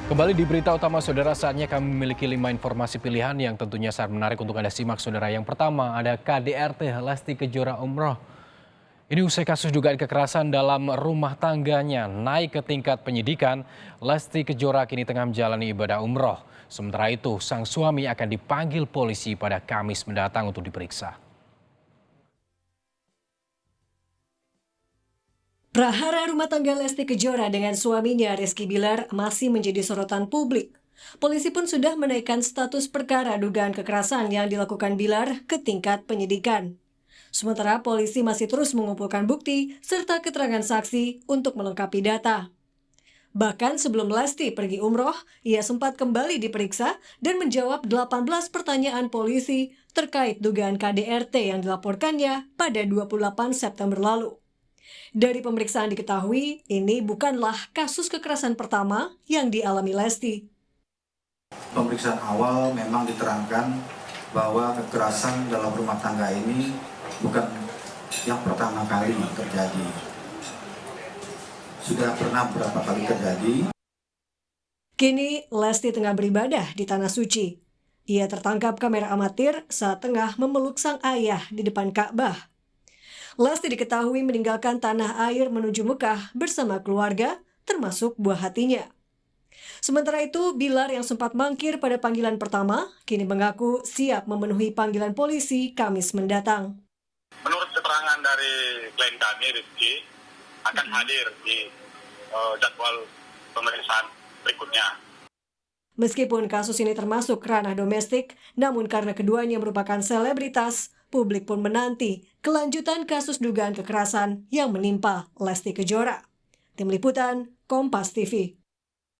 Kembali di berita utama saudara, saatnya kami memiliki 5 informasi pilihan yang tentunya sangat menarik untuk Anda simak saudara. Yang pertama ada KDRT Lesti Kejora Umroh. Ini usai kasus dugaan kekerasan dalam rumah tangganya naik ke tingkat penyidikan, Lesti Kejora kini tengah menjalani ibadah umroh. Sementara itu, sang suami akan dipanggil polisi pada Kamis mendatang untuk diperiksa. Prahara rumah tangga Lesti Kejora dengan suaminya Rizky Bilar masih menjadi sorotan publik. Polisi pun sudah menaikkan status perkara dugaan kekerasan yang dilakukan Bilar ke tingkat penyidikan. Sementara polisi masih terus mengumpulkan bukti serta keterangan saksi untuk melengkapi data. Bahkan sebelum Lesti pergi umroh, ia sempat kembali diperiksa dan menjawab 18 pertanyaan polisi terkait dugaan KDRT yang dilaporkannya pada 28 September lalu. Dari pemeriksaan diketahui, ini bukanlah kasus kekerasan pertama yang dialami Lesti. Pemeriksaan awal memang diterangkan bahwa kekerasan dalam rumah tangga ini bukan yang pertama kali terjadi. Sudah pernah beberapa kali terjadi. Kini, Lesti tengah beribadah di Tanah Suci. Ia tertangkap kamera amatir saat tengah memeluk sang ayah di depan Ka'bah. Lesti diketahui meninggalkan tanah air menuju Mekah bersama keluarga, termasuk buah hatinya. Sementara itu, Bilar yang sempat mangkir pada panggilan pertama, kini mengaku siap memenuhi panggilan polisi Kamis mendatang. Menurut keterangan dari klien kami, Rizky akan hadir di jadwal pemeriksaan berikutnya. Meskipun kasus ini termasuk ranah domestik, namun karena keduanya merupakan selebritas, publik pun menanti kelanjutan kasus dugaan kekerasan yang menimpa Lesti Kejora. Tim Liputan, Kompas TV.